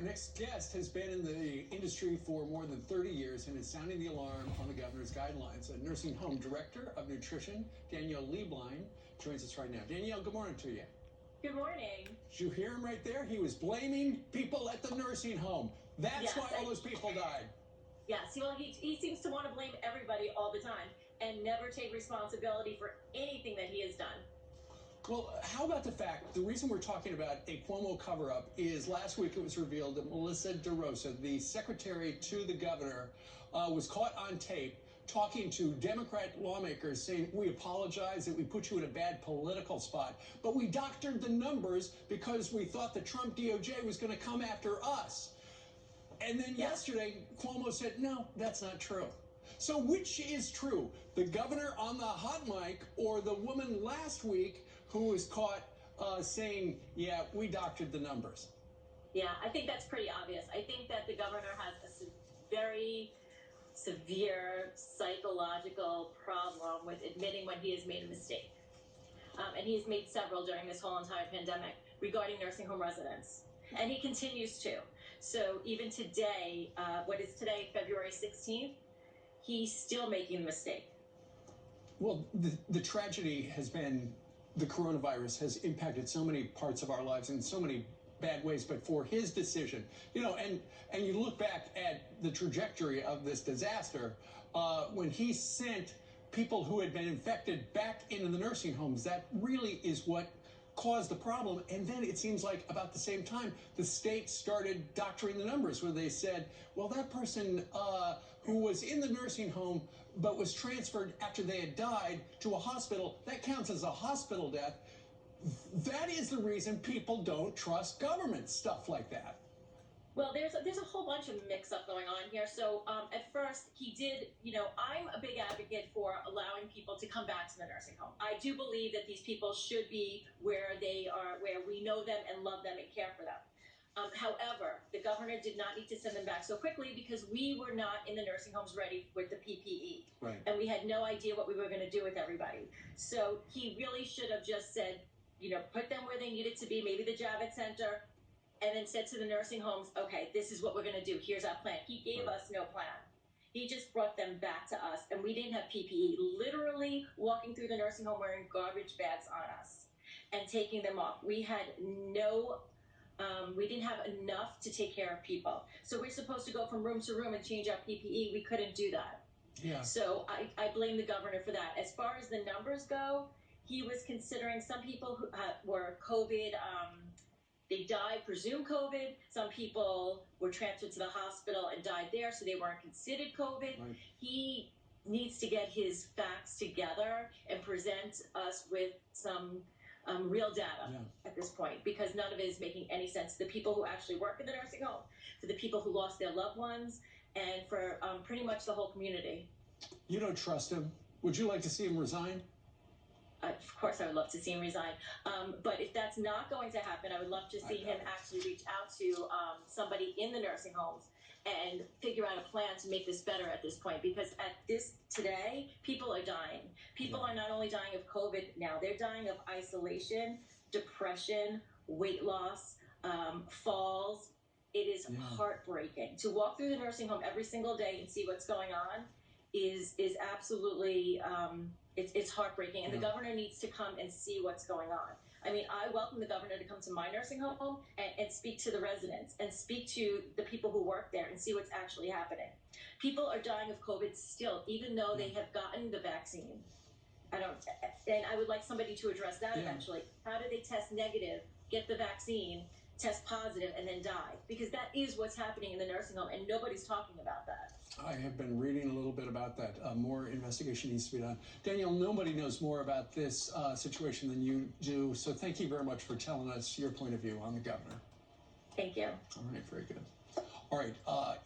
next guest has been in the industry for more than 30 years and is sounding the alarm on the governor's guidelines. A nursing home director of nutrition, Danielle Lieblein, joins us right now. Danielle, good morning to you. Good morning. Did you hear him right there? He was blaming people at the nursing home. That's Yes, why all those people died. Yes, well, he seems to want to blame everybody all the time and never take responsibility for anything that he has done. Well, how about the fact, the reason we're talking about a Cuomo cover-up is last week it was revealed that Melissa DeRosa, the secretary to the governor, was caught on tape talking to Democrat lawmakers saying, we apologize that we put you in a bad political spot, but we doctored the numbers because we thought the Trump DOJ was going to come after us. And then yesterday, Cuomo said, no, that's not true. So which is true? The governor on the hot mic or the woman last week who was caught saying, yeah, we doctored the numbers? Yeah, I think that's pretty obvious. I think that the governor has a very severe psychological problem with admitting when he has made a mistake. And he has made several during this whole entire pandemic regarding nursing home residents. And he continues to. So even today, what is today, February 16th, he's still making a mistake. Well, the tragedy has been the coronavirus has impacted so many parts of our lives in so many bad ways, but for his decision, and you look back at the trajectory of this disaster, when he sent people who had been infected back into the nursing homes, that really is what caused the problem. And then it seems like about the same time, the state started doctoring the numbers where they said, well, that person who was in the nursing home but was transferred after they had died to a hospital, that counts as a hospital death. That is the reason people don't trust government, stuff like that. Well, there's a whole bunch of mix-up going on here. So at first, he did, I'm a big advocate for allowing people to come back to the nursing home. I do believe that these people should be where they are, where we know them and love them and care for them. However, the governor did not need to send them back so quickly because we were not in the nursing homes ready with the PPE. Right. And we had no idea what we were going to do with everybody. So he really should have just said, put them where they needed to be, maybe the Javits Center, and then said to the nursing homes, okay, this is what we're going to do. Here's our plan. He gave us no plan. He just brought them back to us, and we didn't have PPE. Literally walking through the nursing home wearing garbage bags on us and taking them off. We had we didn't have enough to take care of people. So we're supposed to go from room to room and change our PPE. We couldn't do that. Yeah. So I blame the governor for that. As far as the numbers go, he was considering some people who were COVID, they died, presumed COVID. Some people were transferred to the hospital and died there, so they weren't considered COVID. Right. He needs to get his facts together and present us with some real data at this point, because none of it is making any sense. The people who actually work in the nursing home, for the people who lost their loved ones, and for pretty much the whole community. You don't trust him. Would you like to see him resign? Of course, I would love to see him resign. But if that's not going to happen, I would love to see him actually reach out to somebody in the nursing homes and figure out a plan to make this better at this point. Because today, people are dying. People are not only dying of COVID now, they're dying of isolation, depression, weight loss, falls. It is heartbreaking. To walk through the nursing home every single day and see what's going on is absolutely... It's heartbreaking, and the governor needs to come and see what's going on. I mean, I welcome the governor to come to my nursing home and speak to the residents and speak to the people who work there and see what's actually happening. People are dying of COVID still, even though they have gotten the vaccine. And I would like somebody to address that eventually. How do they test negative, get the vaccine, test positive, and then die? Because that is what's happening in the nursing home, and nobody's talking about that. I have been reading a little bit about that. More investigation needs to be done. Danielle, nobody knows more about this situation than you do, so thank you very much for telling us your point of view on the governor. Thank you. All right, very good. All right.